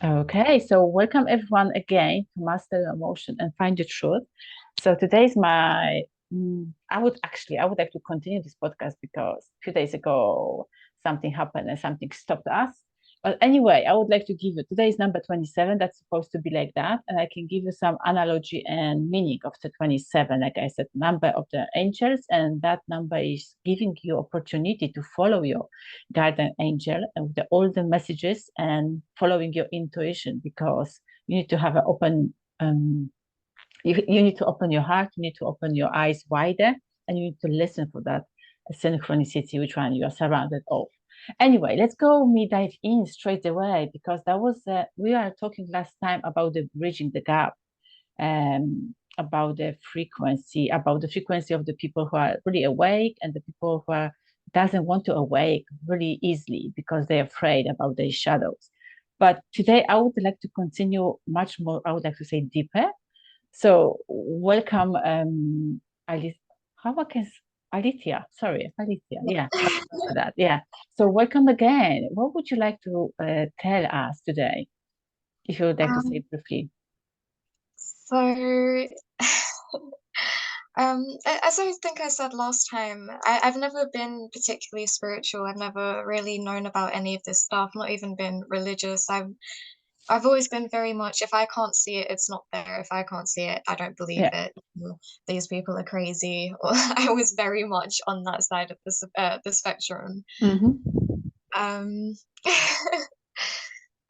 Okay, so welcome everyone again to Master Your Emotion and Find the Truth. So today's my, I would like to continue this podcast because a few days ago something happened and something stopped us. But anyway, I would like to give you today's number 27. That's supposed to be like that. And I can give you some analogy and meaning of the 27. Like I said, number of the angels, and that number is giving you opportunity to follow your guardian angel and with all the messages and following your intuition because you need to have an open you need to open your heart, you need to open your eyes wider, and you need to listen for that synchronicity which one you are surrounded of. Anyway, let's go me dive in straight away because that was we are talking last time about the bridging the gap, about the frequency of the people who are really awake and the people who are doesn't want to awake really easily because they're afraid about their shadows. But today I would like to continue much more, I would like to say deeper. So welcome, Alice. How I can Alicia? Sorry, Alicia. Yeah, sorry for that. Yeah. So welcome again. What would you like to tell us today, if you would like to say Um, briefly? so, as I think I said last time, I've never been particularly spiritual. I've never really known about any of this stuff, not even been religious. I've always been very much, if I can't see it, it's not there. If I can't see it, I don't believe Yeah. it. These people are crazy. Or I was very much on that side of the spectrum. Mm-hmm. Um,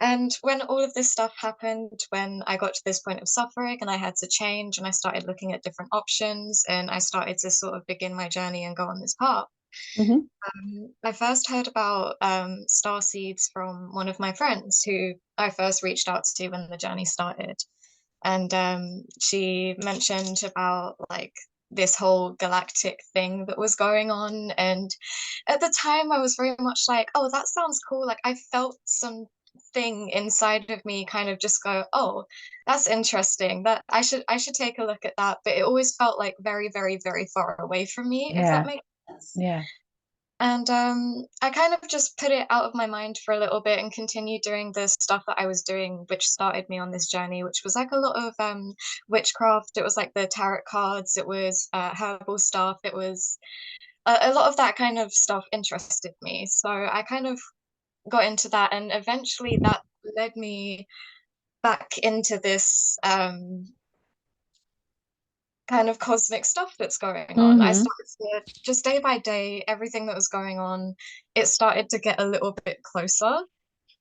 And when all of this stuff happened, when I got to this point of suffering and I had to change and I started looking at different options and I started to sort of begin my journey and go on this path, Mm-hmm. I first heard about starseeds from one of my friends who I first reached out to when the journey started. And she mentioned about like this whole galactic thing that was going on. And at the time, I was very much like, oh, that sounds cool. Like I felt some thing inside of me kind of just go, oh, that's interesting. That I should take a look at that. But it always felt like very, very, very far away from me, if that Yeah. makes sense. Yeah. And I kind of just put it out of my mind for a little bit and continued doing the stuff that I was doing, which started me on this journey, which was like a lot of witchcraft. It was like the tarot cards, it was herbal stuff, it was a lot of that kind of stuff interested me. So I kind of got into that, and eventually that led me back into this kind of cosmic stuff that's going on. I Mm-hmm. started to just day by day, everything that was going on, it started to get a little bit closer.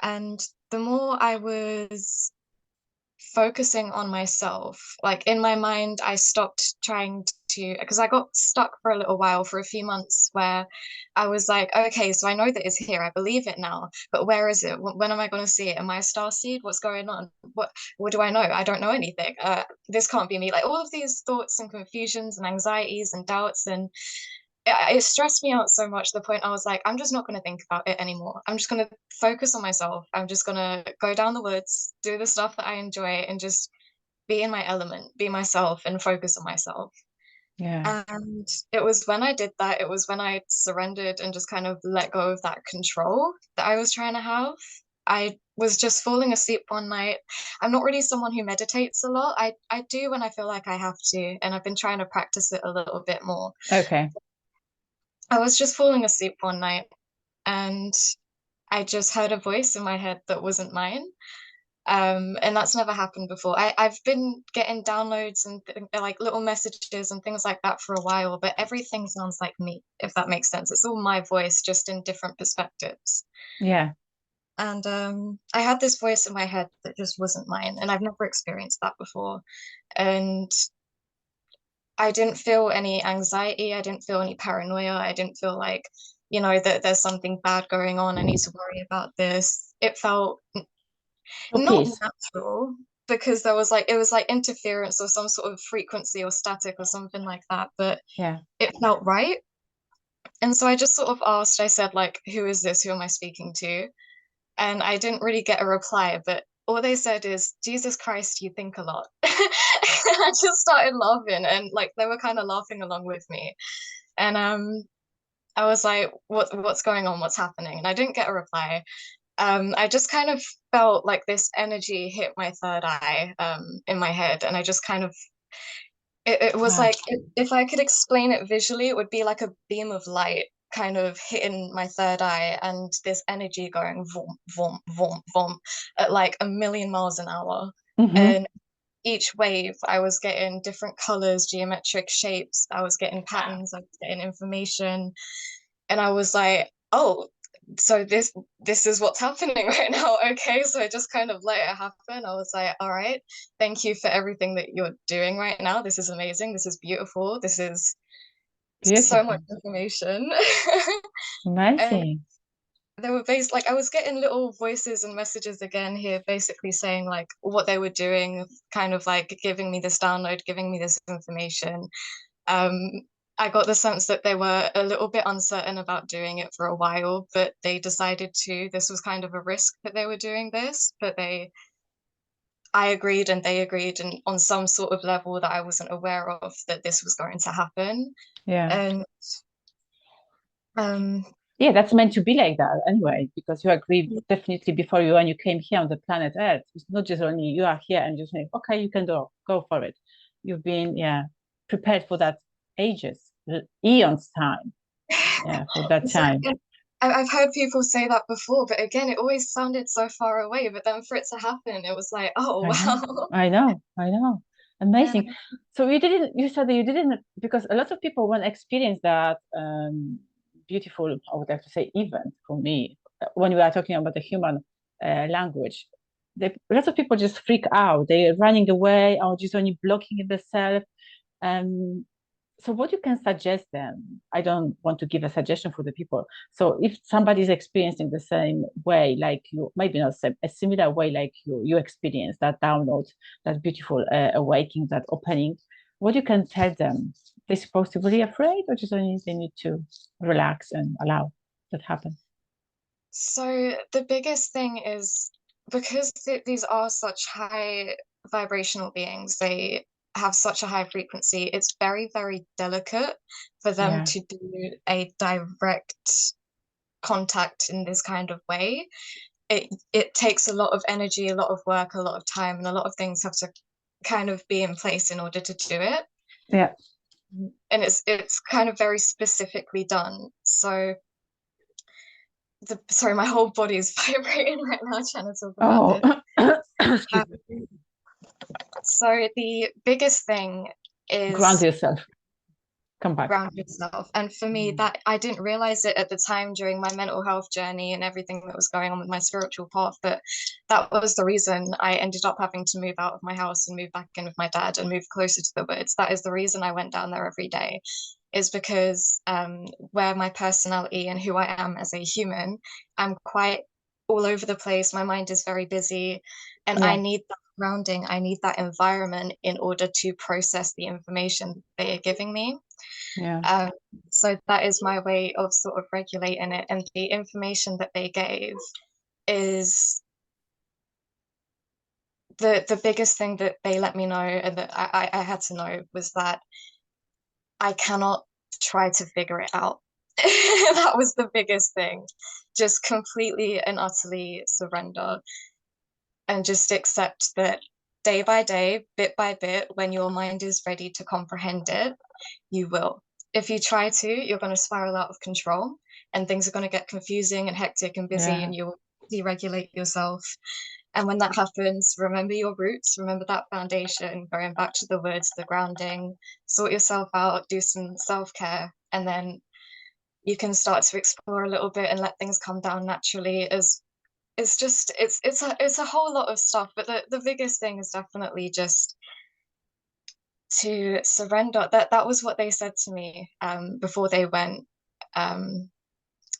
And the more I was focusing on myself. Like in my mind, I stopped trying to, because I got stuck for a little while, for a few months, where I was like, okay, so I know that it's here. I believe it now, but where is it? When am I going to see it? Am I a star seed? What's going on? What do I know? I don't know anything. This can't be me. Like all of these thoughts and confusions and anxieties and doubts and it stressed me out so much to the point I was like, I'm just not going to think about it anymore. I'm just going to focus on myself. I'm just going to go down the woods, do the stuff that I enjoy, and just be in my element, be myself, and focus on myself. Yeah. And it was when I did that, it was when I surrendered and just kind of let go of that control that I was trying to have. I was just falling asleep one night. I'm not really someone who meditates a lot. I do when I feel like I have to, and I've been trying to practice it a little bit more. Okay. I was just falling asleep one night and I just heard a voice in my head that wasn't mine. And that's never happened before. I've been getting downloads and like little messages and things like that for a while, but everything sounds like me, if that makes sense. It's all my voice, just in different perspectives. Yeah. And I had this voice in my head that just wasn't mine, and I've never experienced that before. And I didn't feel any anxiety. I didn't feel any paranoia. I didn't feel like, that there's something bad going on. I need to worry about this. It felt So not peace. natural because there was like, it was like interference or some sort of frequency or static or something like that, but Yeah. it felt right. And so I just sort of asked, I said, like, who is this? Who am I speaking to? And I didn't really get a reply, but all they said is, Jesus Christ, you think a lot. I just started laughing and like they were kind of laughing along with me. And I was like, what's going on? What's happening? And I didn't get a reply. I just kind of felt like this energy hit my third eye in my head, and I just kind of it was Wow. like if I could explain it visually, it would be like a beam of light kind of hitting my third eye, and this energy going vom vom vom vom at like a million miles an hour. Mm-hmm. And each wave, I was getting different colors, geometric shapes, I was getting Wow. patterns, I was getting information, and I was like, oh, so this is what's happening right now. Okay, so I just kind of let it happen. I was like, all right, thank you for everything that you're doing right now. This is amazing. This is beautiful. This is so much Beautiful. information. And Amazing. they were based like I was getting little voices and messages again here, basically saying like what they were doing, kind of like giving me this download, giving me this information. Um, I got the sense that they were a little bit uncertain about doing it for a while, but they decided to. This was kind of a risk that they were doing this, but I agreed and they agreed, and on some sort of level that I wasn't aware of that this was going to happen. Yeah. And um, Yeah, that's meant to be like that anyway, because you agree definitely before you and you came here on the planet Earth. It's not just only you are here and just saying, okay, you can go for it. You've been, yeah, prepared for that ages, eons time. Yeah, for that so time. I've heard people say that before, but again, it always sounded so far away. But then for it to happen, it was like, oh I know, wow. I know, I know. Yeah. Amazing. So you said that you didn't, because a lot of people want to experience that beautiful, I would like to say, event for me, when we are talking about the human language. Lots of people just freak out. They're running away or just only blocking themselves. Um, so what you can suggest them? I don't want to give a suggestion for the people. So if somebody is experiencing the same way like you, maybe not same, a similar way like you experience that download, that beautiful awakening, that opening, what you can tell them? They're supposed to be really afraid, or just only they need to relax and allow that happen? So the biggest thing is because these are such high vibrational beings, they have such a high frequency, it's very, very delicate for them Yeah, to do a direct contact in this kind of way. It takes a lot of energy, a lot of work, a lot of time, and a lot of things have to kind of be in place in order to do it. yeah. And it's kind of very specifically done. So sorry, my whole body is vibrating right now trying to talk about Oh, this. excuse Um, me. so the biggest thing Ground is yourself. Come back. ground yourself. And for me, that I didn't realize it at the time during my mental health journey and everything that was going on with my spiritual path, but that was the reason I ended up having to move out of my house and move back in with my dad and move closer to the woods. That is the reason I went down there every day, is because where my personality and who I am as a human, I'm quite all over the place. My mind is very busy, and I Yeah, need that grounding. I need that environment in order to process the information they are giving me. yeah, Um, so that is my way of sort of regulating it. And the information that they gave is the biggest thing that they let me know and that I had to know was that I cannot try to figure it out. That was the biggest thing. Just completely and utterly surrender and just accept that day by day, bit by bit, when your mind is ready to comprehend it, you will. If you try to, you're going to spiral out of control and things are going to get confusing and hectic and busy yeah, and you'll deregulate yourself. And when that happens, remember your roots, remember that foundation, going back to the woods, the grounding, sort yourself out, do some self-care, and then you can start to explore a little bit and let things come down naturally as it's just it's a whole lot of stuff, but the biggest thing is definitely just to surrender. That was what they said to me before they went. Um,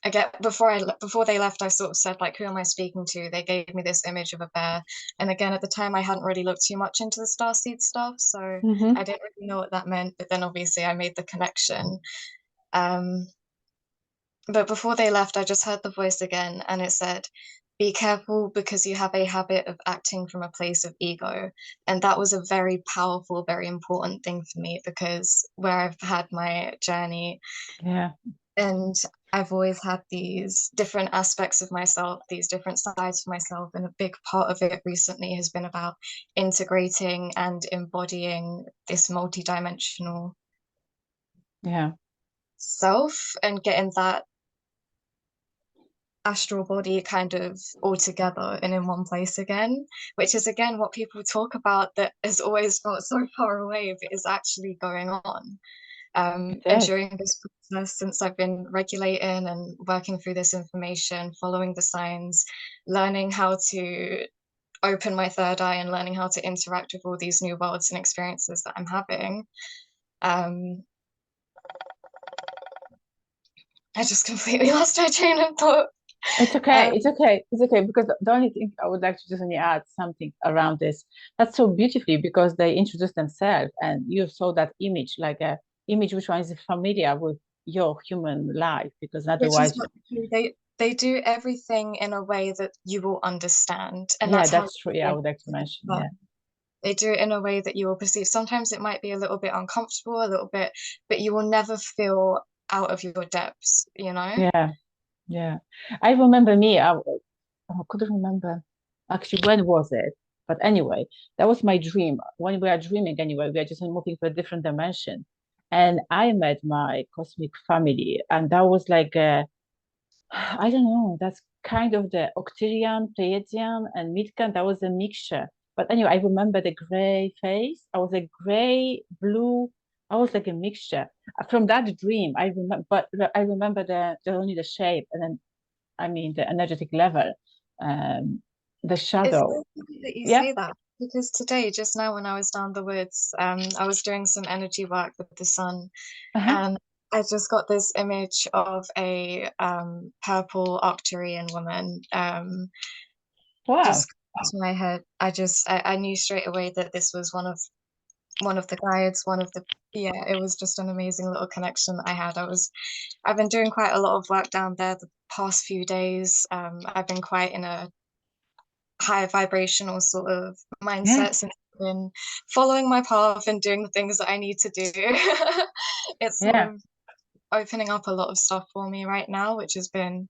again, before they left, I sort of said like, "Who am I speaking to?" They gave me this image of a bear, and again at the time I hadn't really looked too much into the starseed stuff, so mm-hmm. I didn't really know what that meant. But then obviously I made the connection. Um, but before they left, I just heard the voice again, and it said, be careful because you have a habit of acting from a place of ego. And that was a very powerful, very important thing for me because where I've had my journey, Yeah, And I've always had these different aspects of myself, these different sides of myself. And a big part of it recently has been about integrating and embodying this multidimensional Yeah, self and getting that astral body kind of all together and in one place again, which is again what people talk about that has always felt so far away, but is actually going on. it And is. during this process, since I've been regulating and working through this information, following the signs, learning how to open my third eye and learning how to interact with all these new worlds and experiences that I'm having, um, I just completely lost my train of thought. It's okay. Um, It's okay. It's okay because the only thing I would like to just only add something around this. That's so beautifully because they introduced themselves and you saw that image, like a image which one is familiar with your human life because which is otherwise, what they do everything in a way that you will understand, and yeah, that's how that's true. Yeah, I would like to mention. Yeah, they do it in a way that you will perceive. Sometimes it might be a little bit uncomfortable, a little bit, but you will never feel out of your depths, you know? yeah, yeah. I remember me. I couldn't remember actually when was it, but anyway, that was my dream. When we are dreaming anyway, we are just moving to a different dimension, and I met my cosmic family, and that was like a I don't know. That's kind of the Octurian, Pleiadian, and Midcan. That was a mixture. But anyway, I remember the gray face. I was a gray, blue. I was like a mixture. From that dream, I remember, but I remember the only the shape, and then I mean the energetic level, um, the It's shadow. so funny that you Yeah. say that because today, just now when I was down the woods, I was doing some energy work with the sun, Uh-huh. and I just got this image of a purple Arcturian woman Wow. just to my head. I knew straight away that this was one of the guides, one of the yeah, it was just an amazing little connection that I had. I've been doing quite a lot of work down there the past few days. I've been quite in a high vibrational sort of Yeah. mindset since I've been following my path and doing the things that I need to do. It's sort Yeah. of opening up a lot of stuff for me right now, which has been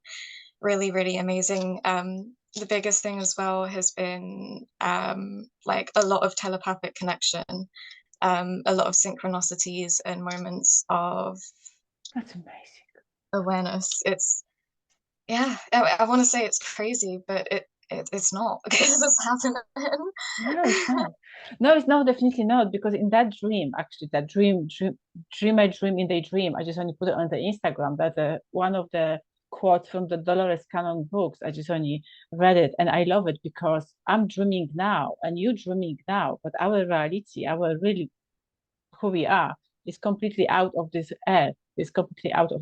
really, really amazing. The biggest thing as well has been like a lot of telepathic connection, a lot of synchronicities and moments of That's amazing. awareness. It's yeah, I want to say it's crazy, but it's not because it's happening. No, it's not. No, it's not, definitely not. Because in that dream, actually, that dream I dream in the dream, I just only put it on the Instagram. That one of the quotes from the Dolores Cannon books. I just only read it and I love it because I'm dreaming now and you dreaming now, but our reality, our really who we are, is completely out of this earth, is completely out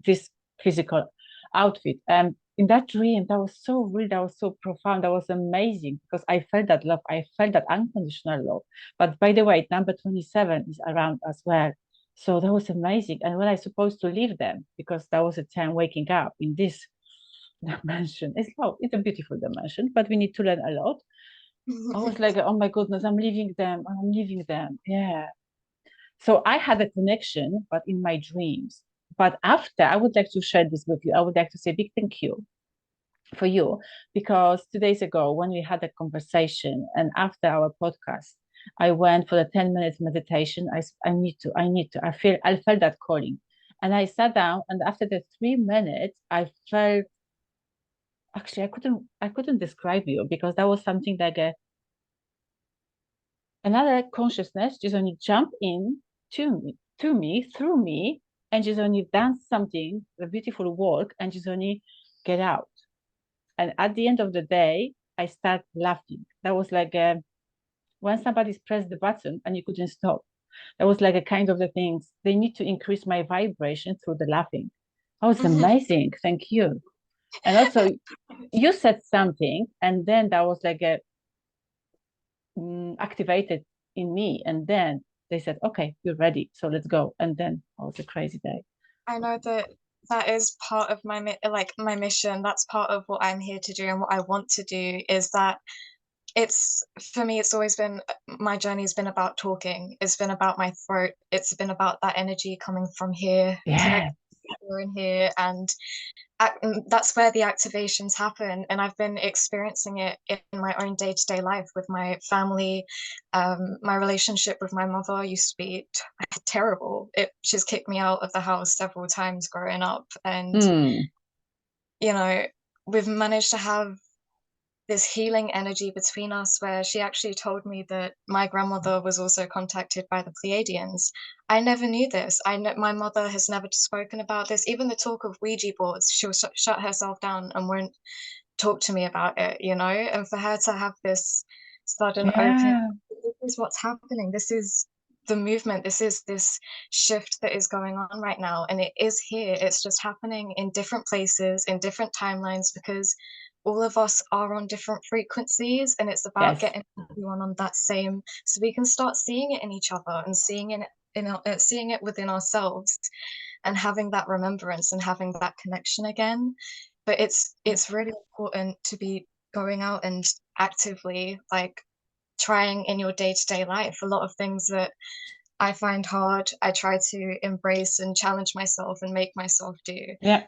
this physical outfit. And in that dream, that was so real, that was so profound, that was amazing because I felt that love, I felt that unconditional love. But by the way, number 27 is around as well. So that was amazing. And when I supposed to leave them, because that was a time waking up in this dimension. It's a beautiful dimension, but we need to learn a lot. I was like, oh my goodness, I'm leaving them. I'm leaving them. Yeah. So I had a connection, but in my dreams. But after, I would like to share this with you. I would like to say a big thank you for you because 2 days ago, when we had a conversation and after our podcast, I went for the 10 minutes meditation. I felt that calling. And I sat down and after the 3 minutes, I felt actually I couldn't describe you because that was something like another consciousness just only jump in through me, and just only dance something, a beautiful work, and just only get out. And at the end of the day, I start laughing. That was like when somebody's pressed the button and you couldn't stop. That was like a kind of the things they need to increase my vibration through the laughing. Oh, it's amazing. Thank you. And also, you said something, and then that was like a activated in me. And then they said, okay, you're ready. So let's go. And then it was a crazy day. I know that that is part of like my mission. That's part of what I'm here to do and what I want to do is that it's for me it's always been my journey's been about talking. It's been about my throat. It's been about that energy coming from here, connect Yeah. here and here, and that's where the activations happen. And I've been experiencing it in my own day-to-day life with my family. My relationship with my mother used to be terrible. She's kicked me out of the house several times growing up, and Mm. you know, we've managed to have this healing energy between us, where she actually told me that my grandmother was also contacted by the Pleiadians. I never knew this. I know my mother has never spoken about this. Even the talk of Ouija boards, she'll shut herself down and won't talk to me about it, you know? And for her to have this sudden opening, Yeah. this is what's happening. This is the movement. This is this shift that is going on right now. And it is here. It's just happening in different places, in different timelines, because all of us are on different frequencies, and it's about Yes. getting everyone on that same, so we can start seeing it in each other and seeing it within ourselves, and having that remembrance and having that connection again. But it's really important to be going out and actively, like, trying in your day-to-day life. A lot of things that I find hard, I try to embrace and challenge myself and make myself do. Yeah.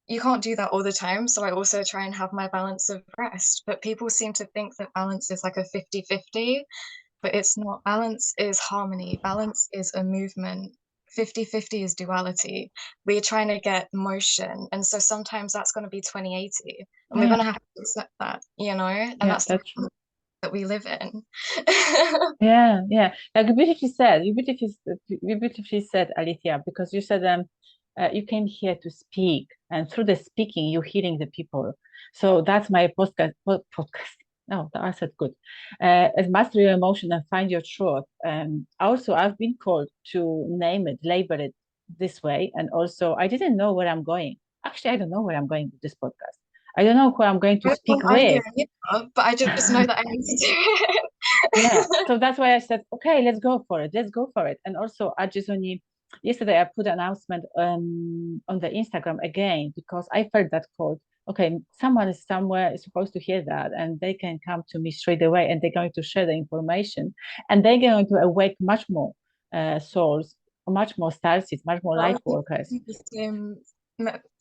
You can't do that all the time, so I also try and have my balance of rest. But people seem to think that balance is like a 50-50, but it's not. Balance is harmony, balance is a movement. 50-50 is duality. We're trying to get motion, and so sometimes that's going to be 20-80, and we're Yeah. going to have to accept that, and Yeah. that's the That's reality that we live in. yeah. Yeah. Like you beautifully said, you beautifully said, Alicia, because you said you came here to speak, and through the speaking, you're healing the people. So that's my podcast. No, I said good. As master your emotion and find your truth. Also, I've been called to name it, label it this way, and also I didn't know where I'm going. Actually, I don't know where I'm going with this podcast. I don't know who I'm going to I have speak no idea with. either, but I just know that I need to do Yeah, it. so that's why I said, okay, let's go for it. Let's go for it. And also, I just only yesterday I put an announcement on the Instagram again because I felt that call. Okay, someone is somewhere is supposed to hear that, and they can come to me straight away, and they're going to share the information, and they're going to awake much more souls, much more starseeds, much more A lot light of people workers. think the same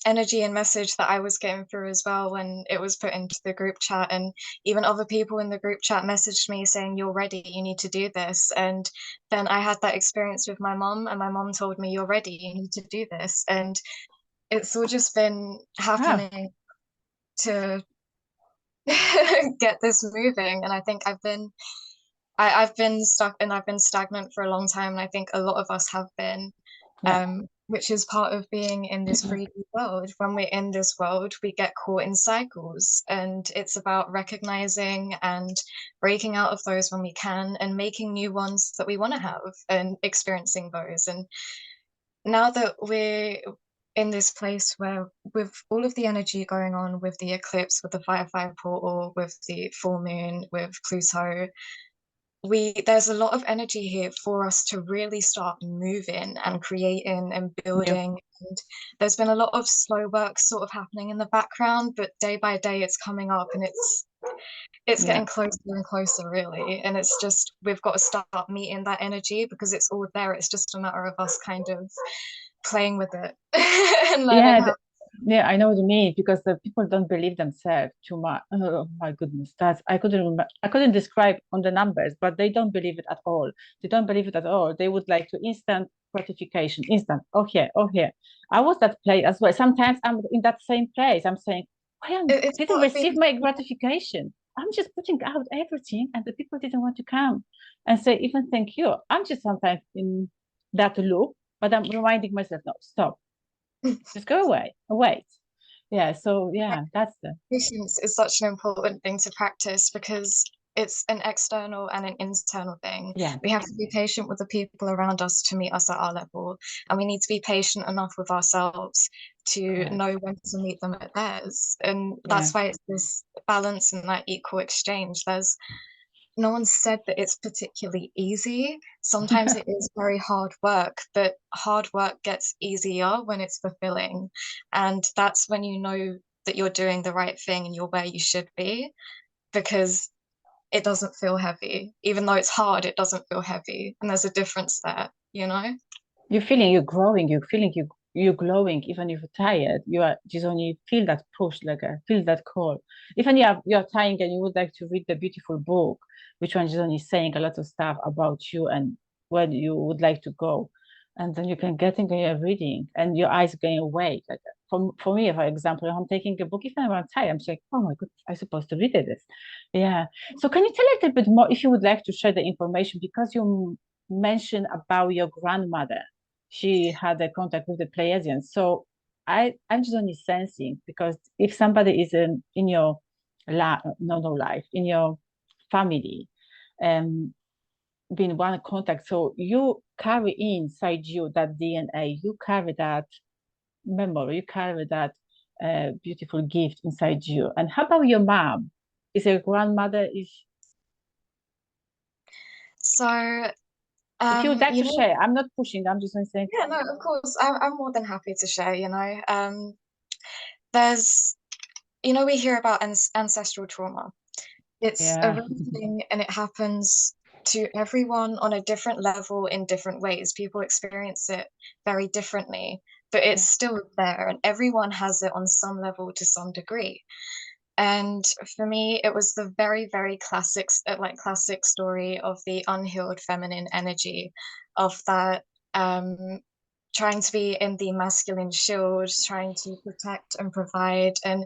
energy and message that I was getting through as well when it was put into the group chat. And even other people in the group chat messaged me saying, "You're ready, you need to do this." And then I had that experience with my mom, and my mom told me, "You're ready, you need to do this." And it's all just been Ah, happening to get this moving. And I think I've been stuck and I've been stagnant for a long time, and I think a lot of us have been, yeah, which is part of being in this 3D world. When we're in this world, we get caught in cycles, and it's about recognizing and breaking out of those when we can, and making new ones that we want to have and experiencing those. And now that we're in this place where, with all of the energy going on, with the eclipse, with the Firefly portal, with the full moon, with Pluto, we there's a lot of energy here for us to really start moving and creating and yeah, building. And there's been a lot of slow work sort of happening in the background, but day by day it's coming up, and it's yeah. getting closer and closer, really. And it's just, we've got to start meeting that energy, because it's all there. It's just a matter of us kind of playing with it and learning Yeah, how. yeah, I know what you mean because the people don't believe themselves too much. Oh my goodness, that's I couldn't describe on the numbers, but they don't believe it at all. They don't believe it at all. They would like to instant gratification, instant. Oh here, oh here. I was that place as well. Sometimes I'm in that same place. I'm saying, I It's didn't part of being. receive my gratification. I'm just putting out everything, and the people didn't want to come and say even thank you. I'm just sometimes in that loop, but I'm reminding myself, no, stop, just go away, wait. Yeah, so yeah, that's the Patience is such an important thing to practice, because it's an external and an internal thing. yeah, We have to be patient with the people around us to meet us at our level, and we need to be patient enough with ourselves to correct. know when to meet them at theirs. And Yeah, that's why it's this balance and that equal exchange. There's No one said that it's particularly easy. Sometimes it is very hard work, but hard work gets easier when it's fulfilling. And that's when you know that you're doing the right thing and you're where you should be, because it doesn't feel heavy. Even though it's hard, it doesn't feel heavy. And there's a difference there, you know? you're feeling you're growing, you're feeling you're glowing, even if you're tired, you are just only feel that push, like feel that call. Even you're tired and you would like to read the beautiful book, which one is only saying a lot of stuff about you and where you would like to go. And then you can get into your reading and your eyes going away. Like for me, for example, if I'm taking a book, even if I'm tired, I'm just like, oh my goodness, I'm supposed to read this. Yeah. So can you tell a little bit more if you would like to share the information because you mentioned about your grandmother. She had a contact with the Pleiadians. So I'm just only sensing because if somebody is in your life, in your family, um, being one contact, so you carry inside you that DNA, you carry that memory, you carry that beautiful gift inside you. And how about your mom? Is your grandmother is So, if you would like you to know, share, I'm not pushing, I'm just saying, yeah, no, of course, I'm more than happy to share, you know. There's, we hear about ancestral trauma. It's a yeah. real thing and it happens to everyone on a different level in different ways. People experience it very differently, but it's Yeah. still there and everyone has it on some level to some degree. And for me, it was the very, very classic story of the unhealed feminine energy of that trying to be in the masculine shield, trying to protect and provide. And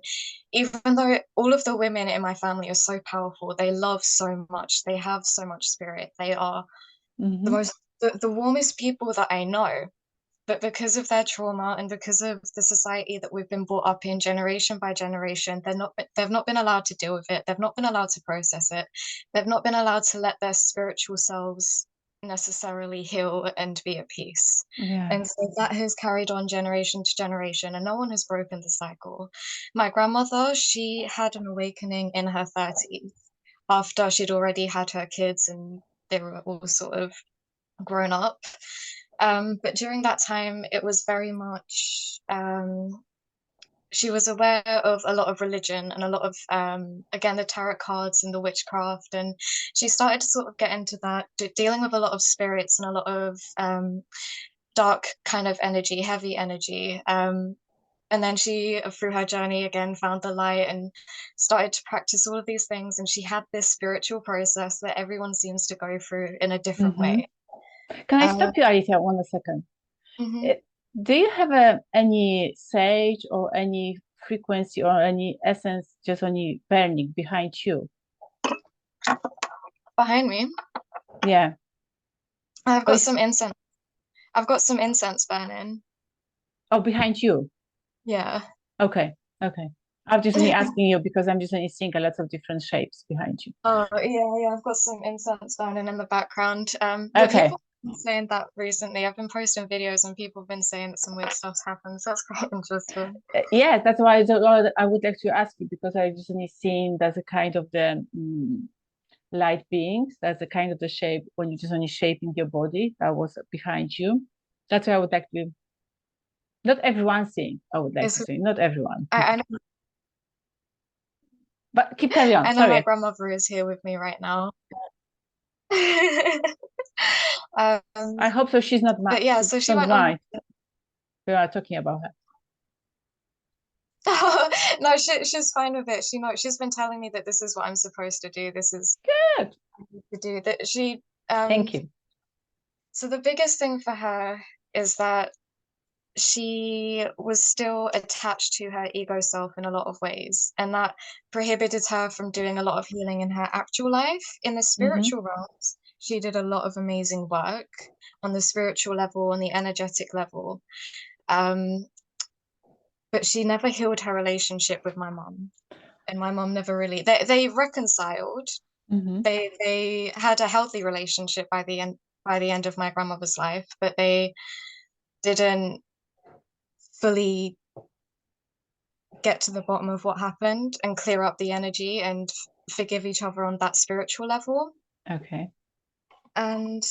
even though all of the women in my family are so powerful, they love so much, they have so much spirit, they are the Mm-hmm. most the warmest people that I know. But because of their trauma and because of the society that we've been brought up in generation by generation, they've not been allowed to deal with it. They've not been allowed to process it. They've not been allowed to let their spiritual selves necessarily heal and be at peace. Yeah. And so that has carried on generation to generation, and no one has broken the cycle. My grandmother, she had an awakening in her 30s after she'd already had her kids and they were all sort of grown up. But during that time, it was very much, she was aware of a lot of religion and a lot of, again, the tarot cards and the witchcraft. And she started to sort of get into that, dealing with a lot of spirits and a lot of dark kind of energy, heavy energy. And then she, through her journey, again, found the light and started to practice all of these things. And she had this spiritual process that everyone seems to go through in a different Mm-hmm. way. Can I Um, stop you, Alicia, 1 second? mhm. It, do you have any sage or any frequency or any essence just only burning behind you? Behind me, Yeah. I've Oh, got some incense. I've got some incense burning. oh, behind you. Yeah. Okay. Okay. I'm just only asking you because I'm just only seeing a lot of different shapes behind you. Oh, yeah, I've got some incense burning in the background. Yeah, Okay. people have been saying that recently. I've been posting videos and people have been saying that some weird stuff's happened. So that's quite interesting. Yes, that's why I would like to ask you because I just only seen that's a kind of the light beings. That's the kind of the shape when you just only shaping your body that was behind you. That's why I would like to. Not everyone seeing. I would like to It's, say not everyone, I know, but keep carry on. I know my Sorry. grandmother is here with me right now. I Um, hope so. She's not mad. but yeah, She so she don't went on. mind. We are talking about her. No, she's fine with it. She's been telling me that this is what I'm supposed to do. This is Good. to do that. Thank you. So the biggest thing for her is that she was still attached to her ego self in a lot of ways, and that prohibited her from doing a lot of healing in her actual life. In the Mm-hmm. spiritual realms, she did a lot of amazing work on the spiritual level, on the energetic level. Um, but she never healed her relationship with my mom. And my mom never really they reconciled. Mm-hmm. They had a healthy relationship by the end of my grandmother's life, but they didn't fully get to the bottom of what happened and clear up the energy and forgive each other on that spiritual level. Okay. And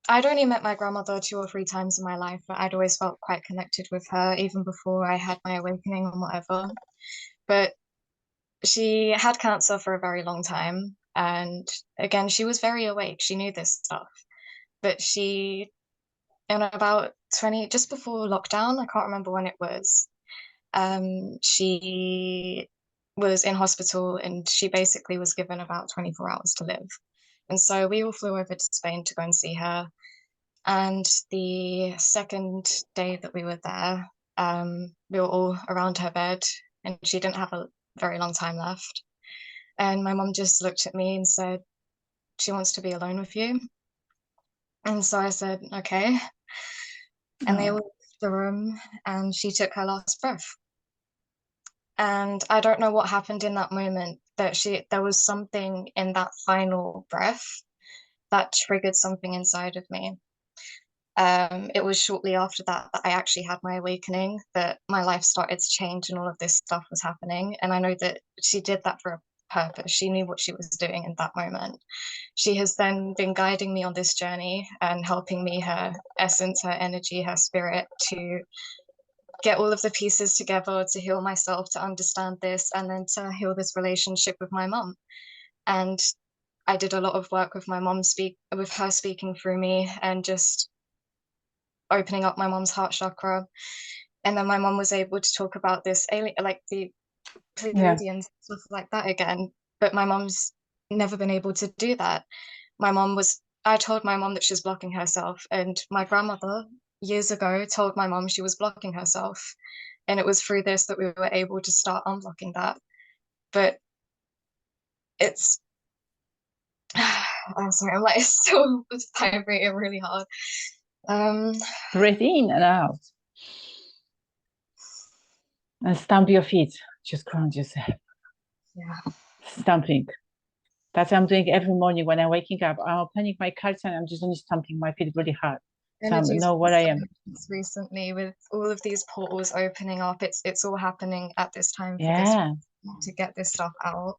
I'd only met my grandmother 2 or 3 times in my life, but I'd always felt quite connected with her even before I had my awakening and whatever. But she had cancer for a very long time. And again, she was very awake. She knew this stuff. But she, in about just before lockdown. I can't remember when it was. She was in hospital and she basically was given about 24 hours to live. And so we all flew over to Spain to go and see her. And the second day that we were there, we were all around her bed and she didn't have a very long time left. And my mum just looked at me and said, she wants to be alone with you. And so I said, okay. And they all Oh, left the room and she took her last breath. And I don't know what happened in that moment that there was something in that final breath that triggered something inside of me. It was shortly after that that I actually had my awakening, that my life started to change and all of this stuff was happening. And I know that she did that for a purpose. She knew what she was doing in that moment. She has then been guiding me on this journey and helping me, her essence, her energy, her spirit, to get all of the pieces together to heal myself, to understand this, and then to heal this relationship with my mum. And I did a lot of work with my mum, with her speaking through me and just opening up my mum's heart chakra. And then my mum was able to talk about this alien, like the yeah. Pleiadians, stuff like that again. But my mum's never been able to do that. I told my mum that she's blocking herself, and my grandmother years ago told my mum she was blocking herself. And it was through this that we were able to start unblocking that. But it's, I'm sorry, I'm like still vibrating really hard. Um, Breathe in and out and stamp your feet. Just ground yourself. yeah, Stamping. That's what I'm doing every morning when I'm waking up. I'm opening my cards and I'm just only stamping my feet really hard. So I energies know what I am. recently with all of these portals opening up. It's all happening at this time for this Yeah, to get this stuff out.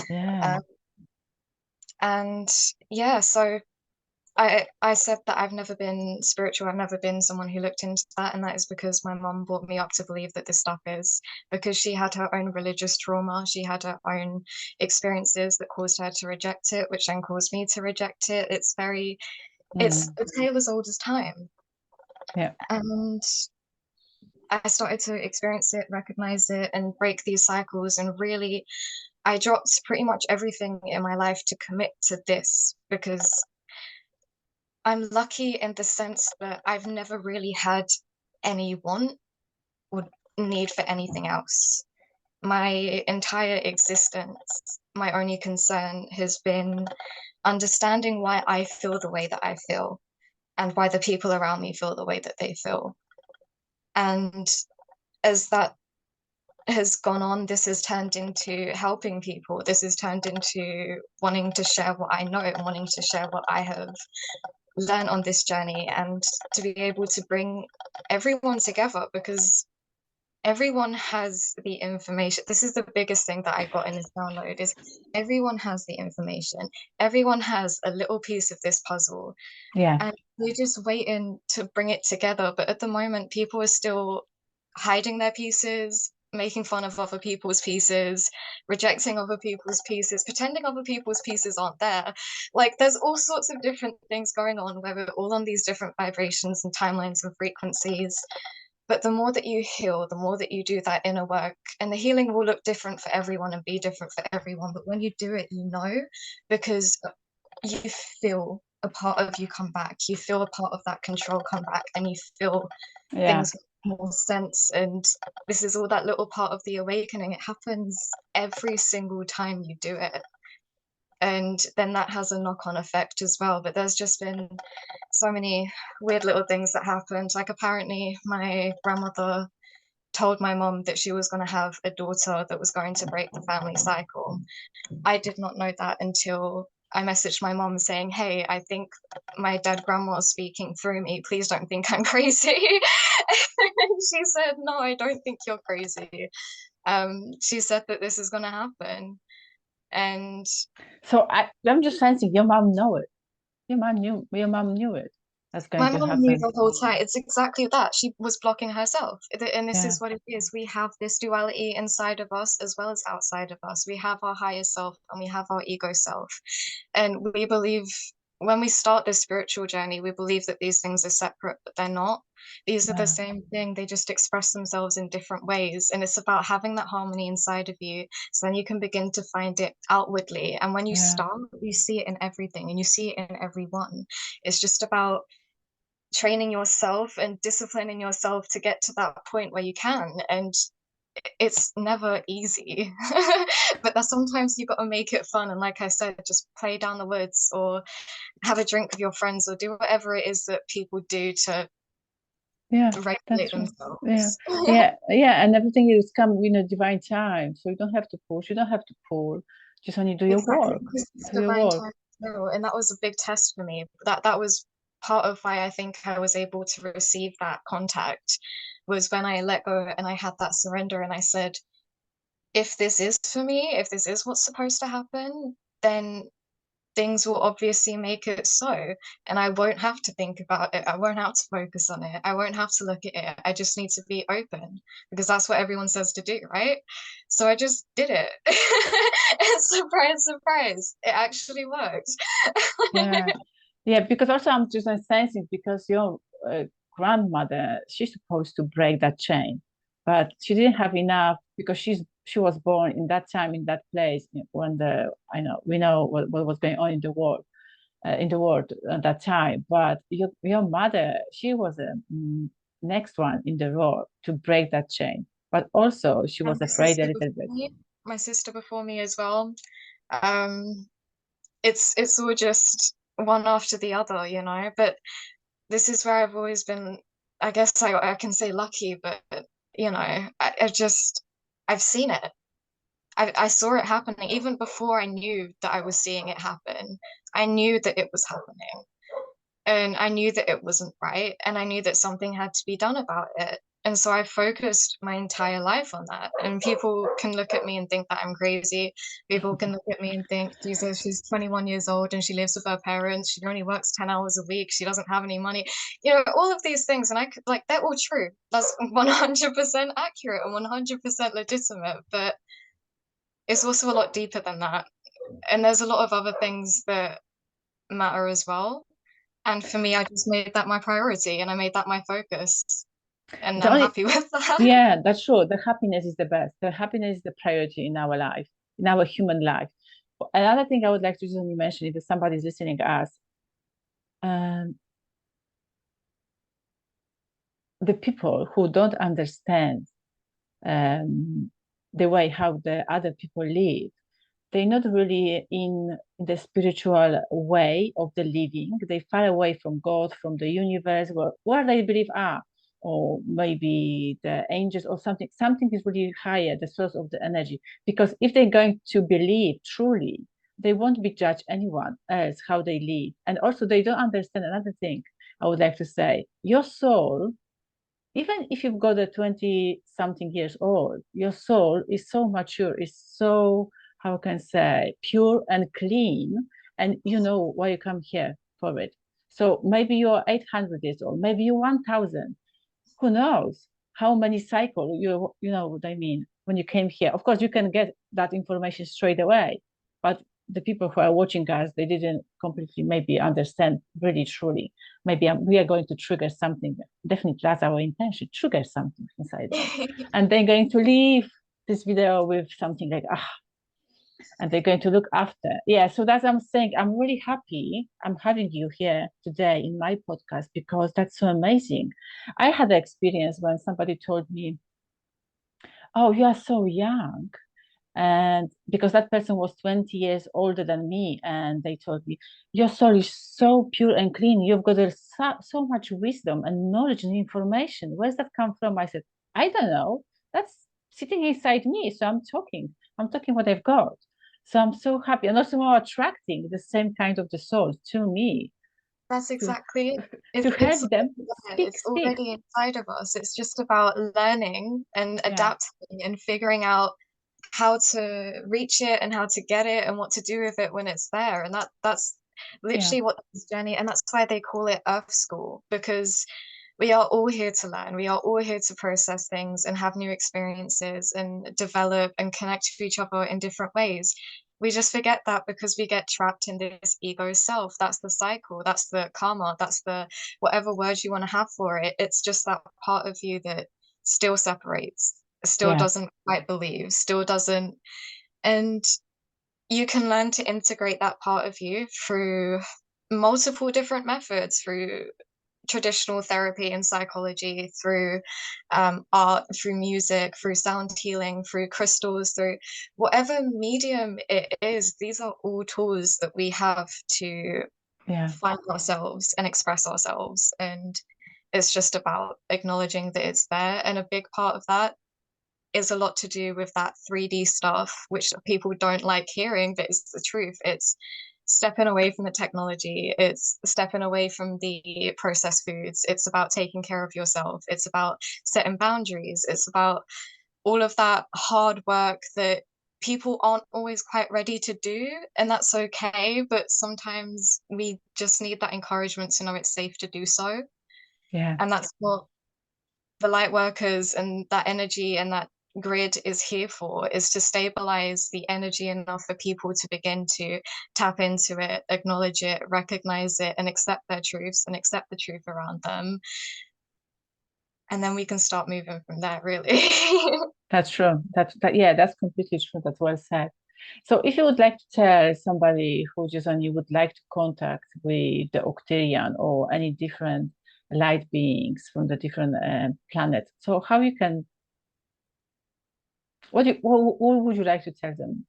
yeah. Um, and yeah, so I said that I've never been spiritual. I've never been someone who looked into that, and that is because my mum brought me up to believe that this stuff is, because she had her own religious trauma. She had her own experiences that caused her to reject it, which then caused me to reject it. It's Mm, a tale as old as time. yeah, And I started to experience it, recognize it, and break these cycles. And really, I dropped pretty much everything in my life to commit to this because I'm lucky in the sense that I've never really had any want or need for anything else. My entire existence, my only concern has been understanding why I feel the way that I feel and why the people around me feel the way that they feel. And as that has gone on, this has turned into helping people. This has turned into wanting to share what I know and wanting to share what I have learned on this journey and to be able to bring everyone together because everyone has the information. This is the biggest thing that I got in this download is everyone has the information. Everyone has a little piece of this puzzle yeah, and we're just waiting to bring it together. But at the moment, people are still hiding their pieces, making fun of other people's pieces, rejecting other people's pieces, pretending other people's pieces aren't there. Like there's all sorts of different things going on where we're all on these different vibrations and timelines and frequencies. But the more that you heal, the more that you do that inner work, and the healing will look different for everyone and be different for everyone. But when you do it, you know, because you feel a part of you come back. You feel a part of that control come back, and you feel yeah, things make more sense. And this is all that little part of the awakening. It happens every single time you do it. And then that has a knock-on effect as well. But there's just been so many weird little things that happened. Like apparently my grandmother told my mom that she was going to have a daughter that was going to break the family cycle. I did not know that until I messaged my mom saying, hey, I think my dead grandma's speaking through me. Please don't think I'm crazy. And she said, no, I don't think you're crazy. She said that this is going to happen. And So I'm just sensing your mom know it. Your mom knew it. That's going my to mom knew happen. the whole time. It's exactly that. She was blocking herself. And this Yeah, is what it is. We have this duality inside of us as well as outside of us. We have our higher self and we have our ego self. And we believe when we start this spiritual journey, we believe that these things are separate, but they're not. These are the Yeah, same thing. They just express themselves in different ways. And it's about having that harmony inside of you. So then you can begin to find it outwardly. And when you yeah, start, you see it in everything and you see it in everyone. It's just about training yourself and disciplining yourself to get to that point where you can. And it's never easy, but that sometimes you got to make it fun. And like I said, just play down the woods or have a drink with your friends or do whatever it is that people do to yeah. That's regulate true. Yeah, themselves. yeah. And everything is come in a divine time, so you don't have to push. You don't have to pull. Just only do your Exactly, work. because it's Do your divine work. time as well. And that was a big test for me. That was part of why I think I was able to receive that contact, was when I let go and I had that surrender and I said, if this is for me, if this is what's supposed to happen, then things will obviously make it so. And I won't have to think about it. I won't have to focus on it. I won't have to look at it. I just need to be open because that's what everyone says to do, right? So I just did it. And surprise, surprise, it actually worked. Yeah, yeah. Because also I'm just sensing because your grandmother, she's supposed to break that chain, but she didn't have enough because she was born in that time in that place when the I know we know what was going on in the world at that time. But your mother, she was the next one in the row to break that chain, but also she And was afraid a little bit. my sister before me as well. Um, it's all just one after the other, you know. But this is where I've always been, I guess I can say lucky, but you know, I've seen it. I saw it happening even before I knew that I was seeing it happen. I knew that it was happening and I knew that it wasn't right and I knew that something had to be done about it. And so I focused my entire life on that. And people can look at me and think that I'm crazy. People can look at me and think, Jesus, she's 21 years old and she lives with her parents. She only works 10 hours a week. She doesn't have any money. You know, all of these things. And I could, like, they're all true. That's 100% accurate and 100% legitimate. But it's also a lot deeper than that. And there's a lot of other things that matter as well. And for me, I just made that my priority and I made that my focus. And The I'm only happy with that. Yeah, that's true. The happiness is the best. The happiness is the priority in our life, in our human life. Another thing I would like to just mention, if somebody's listening to us, um, the people who don't understand um, the way how the other people live, they're not really in the spiritual way of the living. They far away from God, from the universe, where they believe are, or maybe the angels or something. Something is really higher, the source of the energy. Because if they're going to believe truly, they won't be judge anyone else how they live. And also they don't understand another thing I would like to say. Your soul, even if you've got a 20 something years old, your soul is so mature, is so, how can I say, pure and clean. And you know why you come here for it. So maybe you're 800 years old, maybe you're 1000. Who knows how many cycle you know what I mean, when you came here. Of course, you can get that information straight away, but the people who are watching us, they didn't completely maybe understand really truly. Maybe we are going to trigger something. Definitely, that's our intention, trigger something inside them. And they're going to leave this video with something like, ah, and they're going to look after. Yeah, so that's what I'm saying. I'm really happy I'm having you here today in my podcast because that's so amazing. I had the experience when somebody told me, "Oh, you are so young." And because that person was 20 years older than me, and they told me, "Your soul is so pure and clean. You've got so much wisdom and knowledge and information. Where's that come from?" I said, "I don't know. That's sitting inside me. So I'm talking. I'm talking what I've got. So I'm so happy and also more attracting the same kind of the soul to me That's to exactly it. to It's help them speak, it's speak. already inside of us. It's just about learning and Yeah, adapting and figuring out how to reach it and how to get it and what to do with it when it's there. And that's yeah, literally what this journey, and that's why they call it Earth School, because we are all here to learn. We are all here to process things and have new experiences and develop and connect to each other in different ways. we just forget that because we get trapped in this ego self. That's the cycle, that's the karma, that's the whatever words you want to have for it. It's just that part of you that still separates, still Yeah, doesn't quite believe, still doesn't. And you can learn to integrate that part of you through multiple different methods, through traditional therapy and psychology, through art, through music, through sound healing, through crystals, through whatever medium it is. These are all tools that we have to yeah, find ourselves and express ourselves. And it's just about acknowledging that it's there. And a big part of that is a lot to do with that 3D stuff, which people don't like hearing, but it's the truth. It's stepping away from the technology, it's stepping away from the processed foods, it's about taking care of yourself, it's about setting boundaries, it's about all of that hard work that people aren't always quite ready to do, and that's okay, but sometimes we just need that encouragement to know it's safe to do so. yeah, And that's what the light workers and that energy and that grid is here for, is to stabilize the energy enough for people to begin to tap into it, acknowledge it, recognize it, and accept their truths and accept the truth around them. And then we can start moving from there, really. that's true. Yeah, that's completely true. That's well said. So if you would like to tell somebody who just only would like to contact with the Octarian or any different light beings from the different planets, so how you can, what would you like to tell them?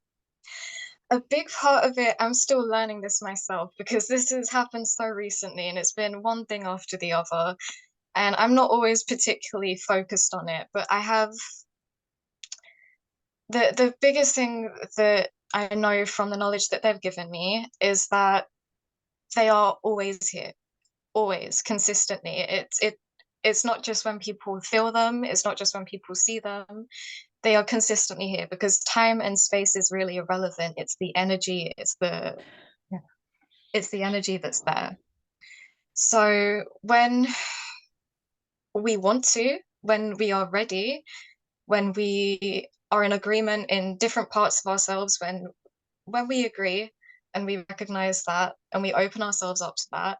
A big part of it, I'm still learning this myself because this has happened so recently and it's been one thing after the other. And I'm not always particularly focused on it, but I have the biggest thing that I know from the knowledge that they've given me is that they are always here, always, consistently. It's not just when people feel them, it's not just when people see them. They are consistently here because time and space is really irrelevant. It's the energy, Yeah, it's the energy that's there. So when we want to, when we are ready, when we are in agreement in different parts of ourselves, when we agree and we recognize that and we open ourselves up to that,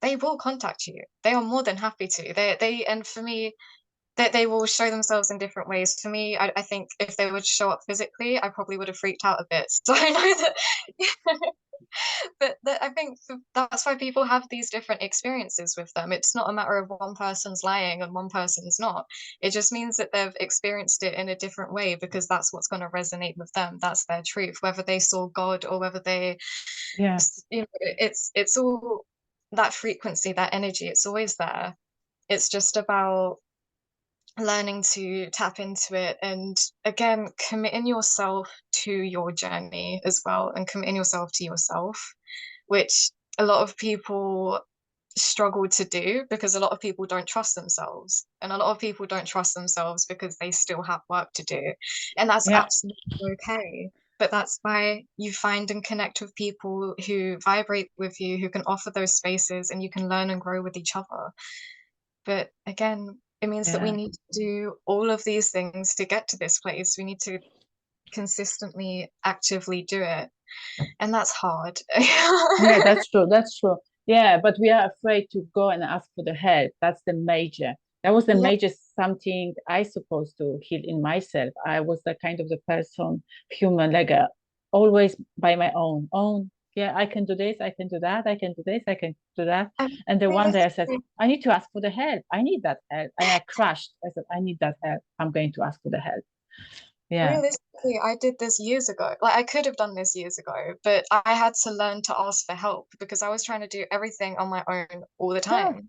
they will contact you. They are more than happy to. And for me, they will show themselves in different ways. For me, I think if they would show up physically, I probably would have freaked out a bit. So I know that, but that, I think that's why people have these different experiences with them. It's not a matter of one person's lying and one person's not. It just means that they've experienced it in a different way because that's what's going to resonate with them. That's their truth, whether they saw God or whether they, yeah, it's all that frequency, that energy. It's always there. It's just about learning to tap into it and again committing yourself to your journey as well and committing yourself to yourself, which a lot of people struggle to do because a lot of people don't trust themselves and a lot of people don't trust themselves because they still have work to do, and that's yeah, absolutely okay. But that's why you find and connect with people who vibrate with you, who can offer those spaces, and you can learn and grow with each other. But again, it means that we yeah. need to do all of these things to get to this place. We need to consistently, actively do it. And that's hard. Yeah, that's true. That's true. Yeah, but we are afraid to go and ask for the help. That's the major. That was the Yeah, major something I supposed to heal in myself. I was the kind of the person, human, like always by my own. Yeah, I can do this, I can do that, I can do this, I can do that. and And the one day I said, realistically, I need to ask for the help. I need that help. And I crashed. I said, I need that help. I'm going to ask for the help. Yeah. realistically, I did this years ago. Like I could have done this years ago, but I had to learn to ask for help because I was trying to do everything on my own all the Yeah. time.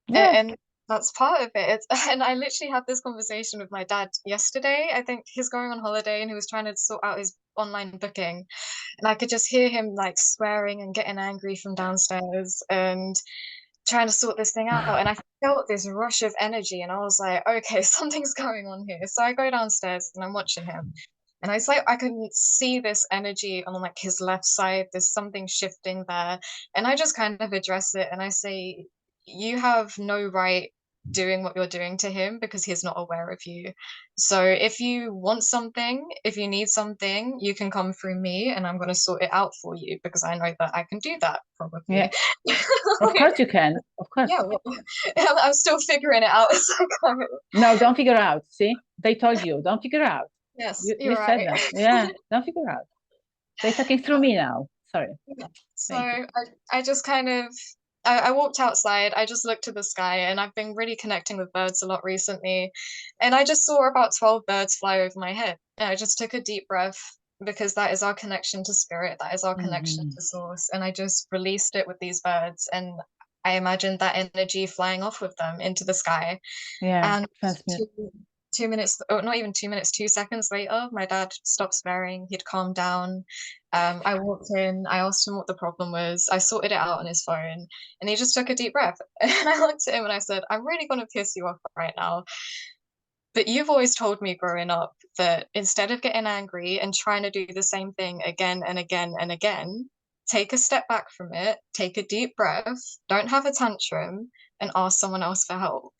Yeah. And that's part of it. And I literally had this conversation with my dad yesterday. I think he's going on holiday and he was trying to sort out his online booking. And I could just hear him like swearing and getting angry from downstairs and trying to sort this thing out. And I felt this rush of energy and I was like, okay, something's going on here. So I go downstairs and I'm watching him. And it's like I can see this energy on like his left side. There's something shifting there. And I just kind of address it and I say, you have no right doing what you're doing to him because he's not aware of you. So if you want something, if you need something, you can come through me and I'm going to sort it out for you because I know that I can do that Yeah, probably. of course you can. Of course. Yeah, well, I'm still figuring it out as I go. No, don't figure out. See, they told you, don't figure out. Yes, You you're said right. that. Yeah, don't figure out. They're talking through me now. Sorry. Yeah. So Thank you. I just kind of I walked outside, I just looked to the sky, and I've been really connecting with birds a lot recently. And I just saw about 12 birds fly over my head. And I just took a deep breath because that is our connection to spirit, that is our connection Hmm. to source. And I just released it with these birds, and I imagined that energy flying off with them into the sky. Yeah, And transmute. two, 2 minutes, oh, not even 2 minutes, 2 seconds later, my dad stopped swearing. He'd calmed down. I walked in, I asked him what the problem was. I sorted it out on his phone, and he just took a deep breath. And I looked at him and I said, I'm really going to piss you off right now. But you've always told me growing up that instead of getting angry and trying to do the same thing again and again and again, take a step back from it, take a deep breath, don't have a tantrum, and ask someone else for help.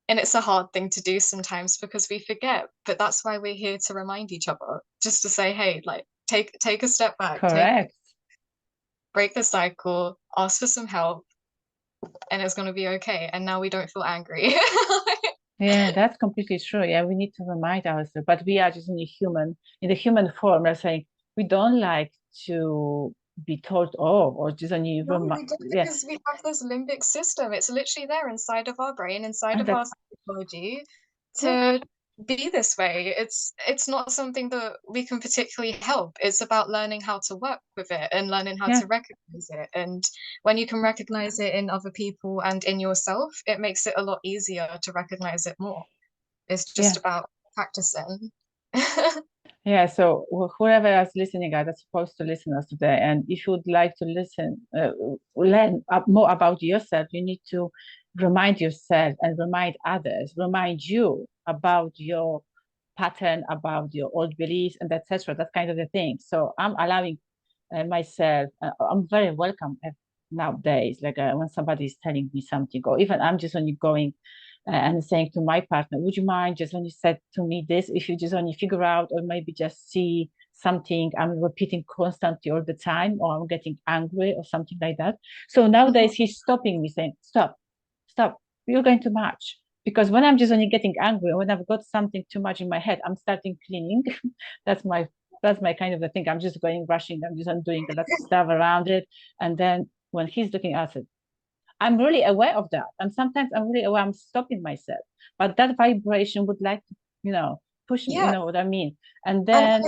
And it's a hard thing to do sometimes because we forget, but that's why we're here to remind each other, just to say, hey, like take a step back, take Correct. break the cycle, ask for some help, and it's gonna be okay. And now we don't feel angry. Yeah, that's completely true. Yeah, we need to remind ourselves, but we are just in the human form. We're saying we don't like to be told off or just only No, remind. we don't Yeah, because we have this limbic system. It's literally there inside of our brain, inside and of our that's psychology yeah, to be this way. It's not something that we can particularly help. It's about learning how to work with it and learning how yeah, to recognize it. And when you can recognize it in other people and in yourself, it makes it a lot easier to recognize it more. It's just yeah. about practicing. Yeah, so whoever is listening, guys, that's supposed to listen us today. And if you would like to learn more about yourself, you need to remind yourself and remind others, remind you about your pattern, about your old beliefs, and etc. That kind of the thing. So I'm allowing myself. I'm very welcome nowadays. Like when somebody is telling me something, or even I'm just only going and saying to my partner, would you mind just when you said to me this, if you just only figure out or maybe just see something I'm repeating constantly all the time, or I'm getting angry or something like that. So nowadays he's stopping me saying, stop, stop, you're going too much. Because when I'm just only getting angry, when I've got something too much in my head, I'm starting cleaning. that's my that's my kind of the thing. I'm just going rushing, I'm just doing a lot of stuff around it. And then when he's looking at it, I'm really aware of that. And sometimes I'm really aware I'm stopping myself. But that vibration would like to, push me, you Yeah, know what I mean? And and then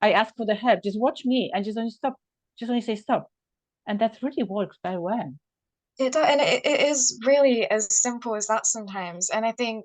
I ask for the help. Just watch me and just only stop. Just only say stop. And that really works very well. it is really as simple as that sometimes. And I think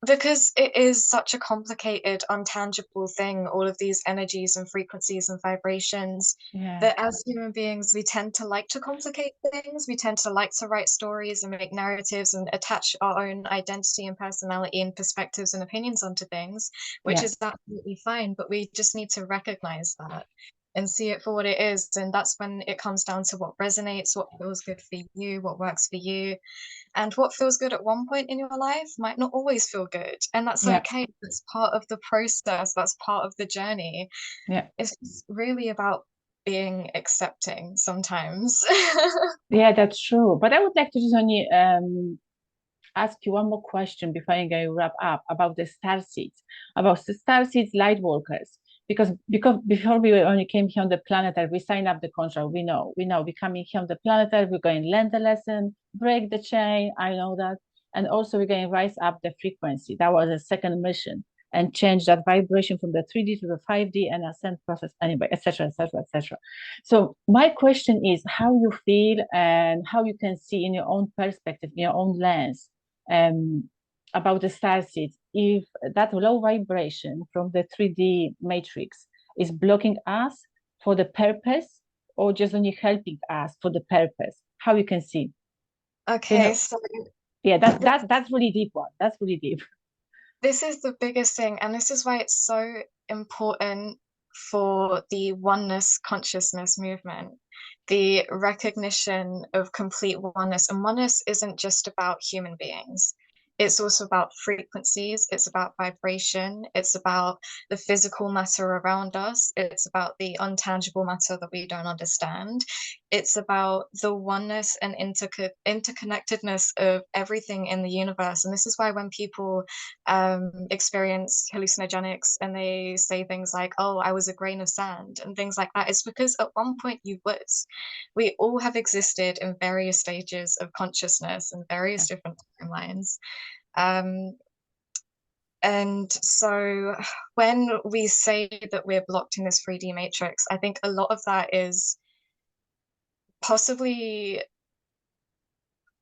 because it is such a complicated, untangible thing, all of these energies and frequencies and vibrations, Yeah. that as human beings, we tend to like to complicate things. We tend to like to write stories and make narratives and attach our own identity and personality and perspectives and opinions onto things, which Yeah. is absolutely fine. But we just need to recognize that and see it for what it is. And that's when it comes down to what resonates, what feels good for you, what works for you. And what feels good at one point in your life might not always feel good. And that's Yeah. okay. That's part of the process, that's part of the journey. Yeah. It's just really about being accepting sometimes. Yeah, that's true. But I would like to just only ask you one more question before I'm going to wrap up about the star seeds, about the star seeds light workers. Because before we only came here on the planet Earth, we signed up the contract. We know we're coming here on the planet Earth, we're going to learn the lesson, break the chain. I know that. And also we're going to rise up the frequency. That was a second mission and change that vibration from the 3D to the 5D and ascent process anyway, etc., etc., etc. So my question is how you feel and how you can see in your own perspective, in your own lens, um, about the star seeds, if that low vibration from the 3D matrix is blocking us for the purpose or just only helping us for the purpose, how you can see. You Okay, know, so yeah, that's really deep one. That's really deep. this is the biggest thing, and this is why it's so important for the oneness consciousness movement, the recognition of complete oneness. And oneness isn't just about human beings. It's also about frequencies, it's about vibration, it's about the physical matter around us, it's about the untangible matter that we don't understand. It's about the oneness and interconnectedness of everything in the universe. And this is why when people experience hallucinogenics and they say things like, oh, I was a grain of sand and things like that, it's because at one point you was. We all have existed in various stages of consciousness and various different timelines. Um, and so when we say that we're blocked in this 3D matrix, I think a lot of that is possibly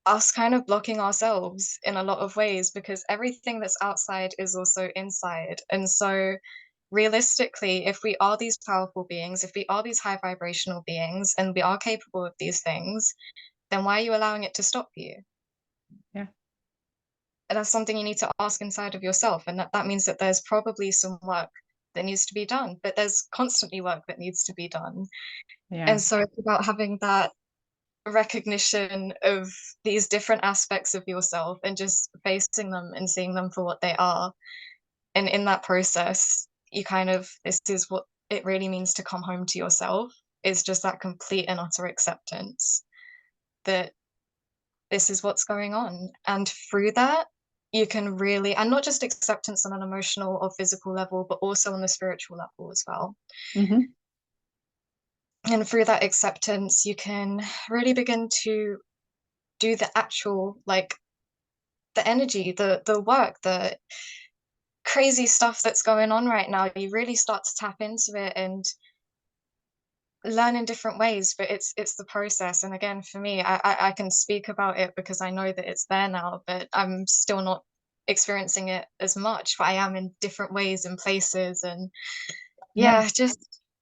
us kind of blocking ourselves in a lot of ways because everything that's outside is also inside. And so realistically, if we are these powerful beings, if we are these high vibrational beings and we are capable of these things, then why are you allowing it to stop you? Yeah. And that's something you need to ask inside of yourself. And that means that there's probably some work that needs to be done, but there's constantly work that needs to be done. Yeah. And so it's about having that recognition of these different aspects of yourself and just facing them and seeing them for what they are. And in that process, you kind of, this is what it really means to come home to yourself, is just that complete and utter acceptance that this is what's going on. And through that, you can really, and not just acceptance on an emotional or physical level, but also on the spiritual level as well. Mm-hmm. And through that acceptance, you can really begin to do the actual, like the energy, the work, the crazy stuff that's going on right now. You really start to tap into it and learn in different ways, but it's the process. And again, for me, I can speak about it because I know that it's there now, but I'm still not experiencing it as much, but I am in different ways and places. And Yeah. yeah, just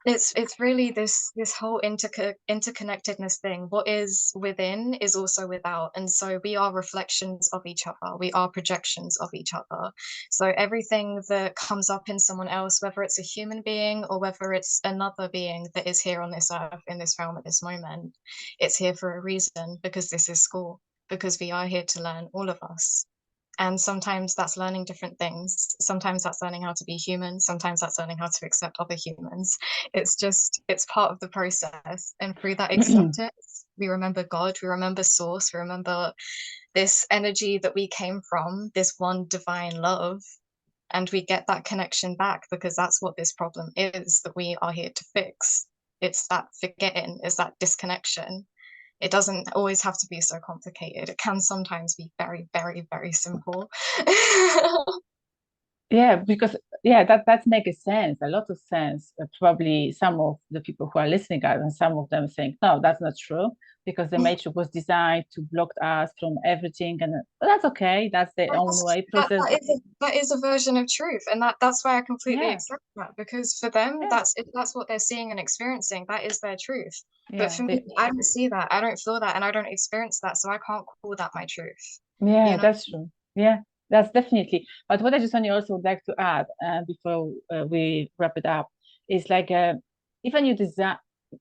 it's really this whole interconnectedness thing. What is within is also without, and so we are reflections of each other. We are projections of each other. So everything that comes up in someone else, whether it's a human being or whether it's another being that is here on this earth in this realm at this moment, it's here for a reason because this is school. Because we are here to learn, all of us. And sometimes that's learning different things. Sometimes that's learning how to be human. Sometimes that's learning how to accept other humans. It's just, it's part of the process. And through that acceptance, we remember God, we remember source, we remember this energy that we came from, this one divine love. And we get that connection back because that's what this problem is that we are here to fix. It's that forgetting, it's that disconnection. It doesn't always have to be so complicated. It can sometimes be very, very, very simple. Yeah, because yeah, that makes sense, a lot of sense. Probably some of the people who are listening and some of them think, no, that's not true, because the matrix was designed to block us from everything, and that's okay. That's their own way process. That is a version of truth, and that's why I completely Yeah, accept that because for them, yeah, that's what they're seeing and experiencing. That is their truth. But yeah. for me, I don't see that, I don't feel that, and I don't experience that, so I can't call that my truth. Yeah, You know? that's true. Yeah, that's definitely. But what I just only also would like to add before we wrap it up is like even you design,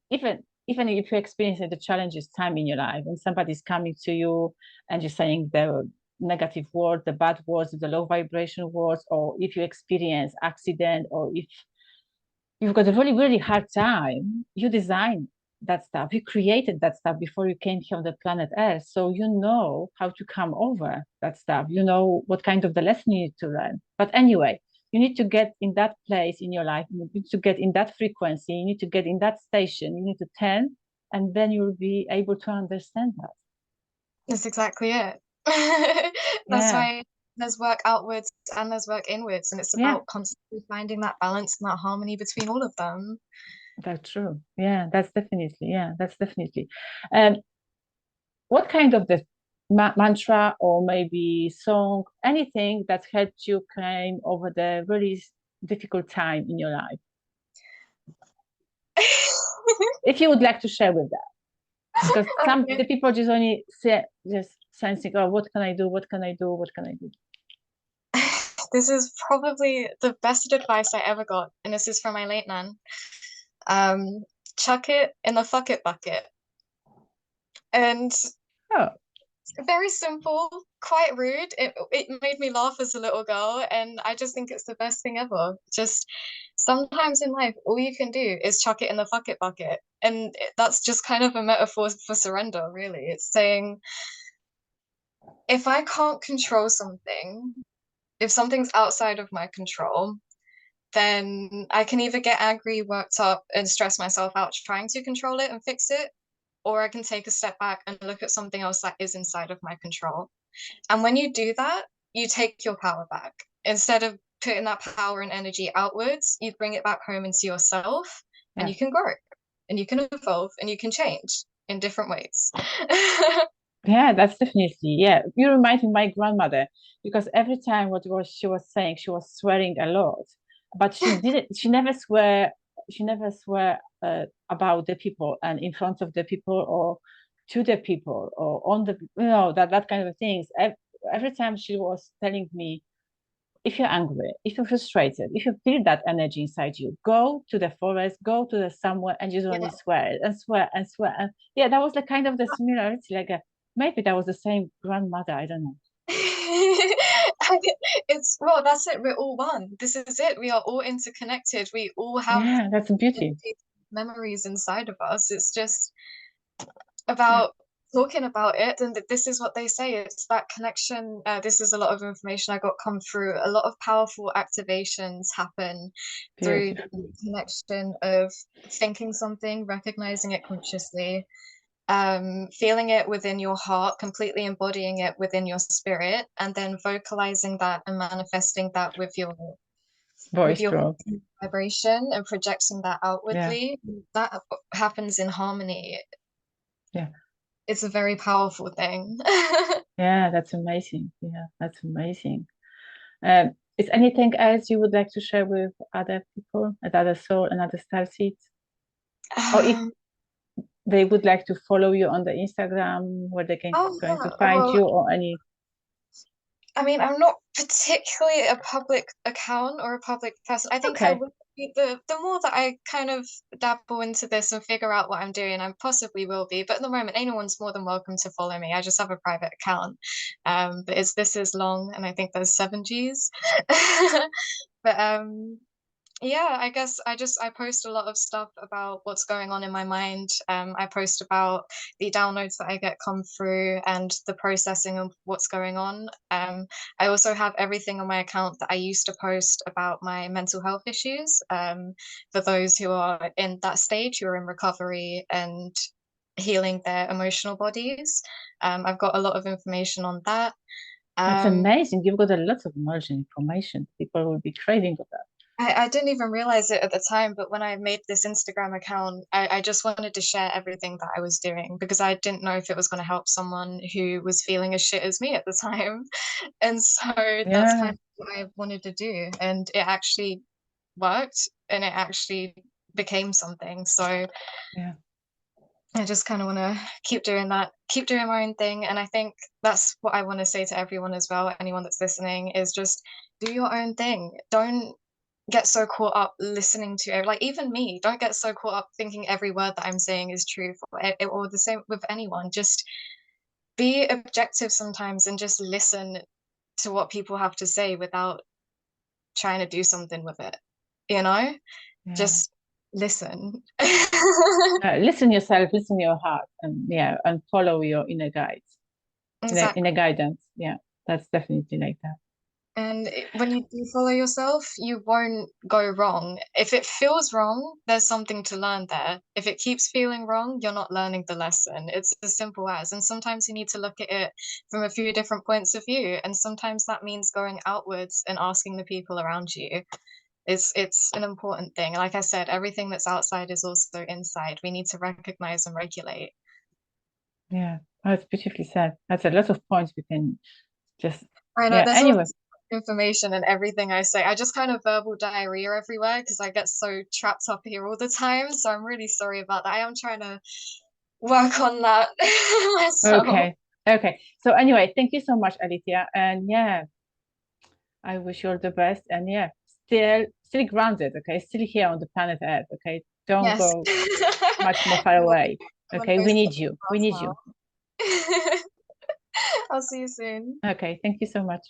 even if you're experiencing the challenges time in your life, and somebody's coming to you and you're saying the negative words, the bad words, the low vibration words, or if you experience accident, or if you've got a really, really hard time, you design that stuff. You created that stuff before you came here on the planet Earth. So you know how to come over that stuff. You know what kind of the lesson you need to learn. But anyway, you need to get in that place in your life. You need to get in that frequency. You need to get in that station. You need to turn, and then you'll be able to understand that. That's exactly it. That's Yeah. why there's work outwards and there's work inwards, and it's Yeah. about constantly finding that balance and that harmony between all of them. That's true. Yeah, that's definitely. Yeah, that's definitely. Um, what kind of the mantra or maybe song, anything that helped you came over the really difficult time in your life? If you would like to share with that, because some Okay. the people just only say just sensing, oh, what can I do? What can I do? What can I do? This is probably the best advice I ever got, and this is from my late nan. Um, Chuck it in the fuck it bucket. And Oh, very simple, quite rude. It made me laugh as a little girl, and I just think it's the best thing ever. Just sometimes in life, all you can do is chuck it in the fuck it bucket, and that's just kind of a metaphor for surrender, really. It's saying, if I can't control something, if something's outside of my control, then I can either get angry, worked up, and stress myself out trying to control it and fix it, or I can take a step back and look at something else that is inside of my control. And when you do that, you take your power back. Instead of putting that power and energy outwards, you bring it back home into yourself and Yeah. you can grow and you can evolve and you can change in different ways. Yeah, that's definitely, yeah. You remind me of my grandmother because every time what was she was saying, she was swearing a lot, but she never swear about the people and in front of the people or to the people or on the, that kind of things. Every time she was telling me, if you're angry, if you're frustrated, if you feel that energy inside you, go to the forest, go to the somewhere and just only Yeah. swear and swear and swear. And yeah, that was the kind of the similarity, like maybe that was the same grandmother. I don't know. It's well, that's it. We're all one. This is it. We are all interconnected. We all have Yeah, that's a beauty. memories inside of us. It's just Yeah, about talking about it, and this is what they say. It's that connection. This is a lot of information I got come through. A lot of powerful activations happen through beautiful. the connection of thinking something, recognizing it consciously, feeling it within your heart, completely embodying it within your spirit, and then vocalizing that and manifesting that with Voice your stroke. vibration and projecting that Yeah, outwardly. That happens in harmony. yeah, It's a very powerful thing. yeah. That's amazing. Yeah, that's amazing. Is anything else you would like to share with other people, another soul, another star seeds? Or if Um, they would like to follow you on the Instagram, where they can oh going to yeah, find well, you or any. I mean, I'm not particularly a public account or a public person. I think I Okay, would be the more that I kind of dabble into this and figure out what I'm doing, I possibly will be. But at the moment, anyone's more than welcome to follow me. I just have a private account. But it's this is long, and I think there's seven G's. But yeah, I guess I post a lot of stuff about what's going on in my mind. I post about the downloads that I get come through and the processing of what's going on. I also have everything on my account that I used to post about my mental health issues. For those who are in that stage, who are in recovery and healing their emotional bodies. I've got a lot of information on that. that's Um, amazing. You've got a lot of knowledge and information. People will be craving of that. I didn't even realize it at the time, but when I made this Instagram account, I just wanted to share everything that I was doing because I didn't know if it was going to help someone who was feeling as shit as me at the time. And so that's kind Yeah, of what I wanted to do. And it actually worked and it actually became something. So yeah, I just kind of want to keep doing that, keep doing my own thing. And I think that's what I want to say to everyone as well, anyone that's listening, is just do your own thing. Don't get so caught up listening to like even me, don't get so caught up thinking every word that I'm saying is true or the same with anyone. Just be objective sometimes and just listen to what people have to say without trying to do something with it, you know, yeah. just listen. Listen yourself, listen your heart, and yeah, and follow your inner guides, inner Exactly. guidance. Yeah, that's definitely like that. And when you do follow yourself, you won't go wrong. If it feels wrong, there's something to learn there. If it keeps feeling wrong, you're not learning the lesson. It's as simple as. And sometimes you need to look at it from a few different points of view. And sometimes that means going outwards and asking the people around you. It's an important thing. Like I said, everything that's outside is also inside. We need to recognize and regulate. Yeah, oh, it's beautifully said. That's a lot of points we can just. I know Yeah. there's also Anyway, information in everything I say. I just kind of verbal diarrhea everywhere because I get so trapped up here all the time. So I'm really sorry about that. I am trying to work on that myself. okay, okay. So anyway, thank you so much, Alicia, and yeah, I wish you all the best. And yeah, still grounded. Okay, still here on the planet Earth. Okay, don't Yes. go much more far Well, away. I'm Okay, gonna we go need sit you. We off need you. now. I'll see you soon. Okay, thank you so much.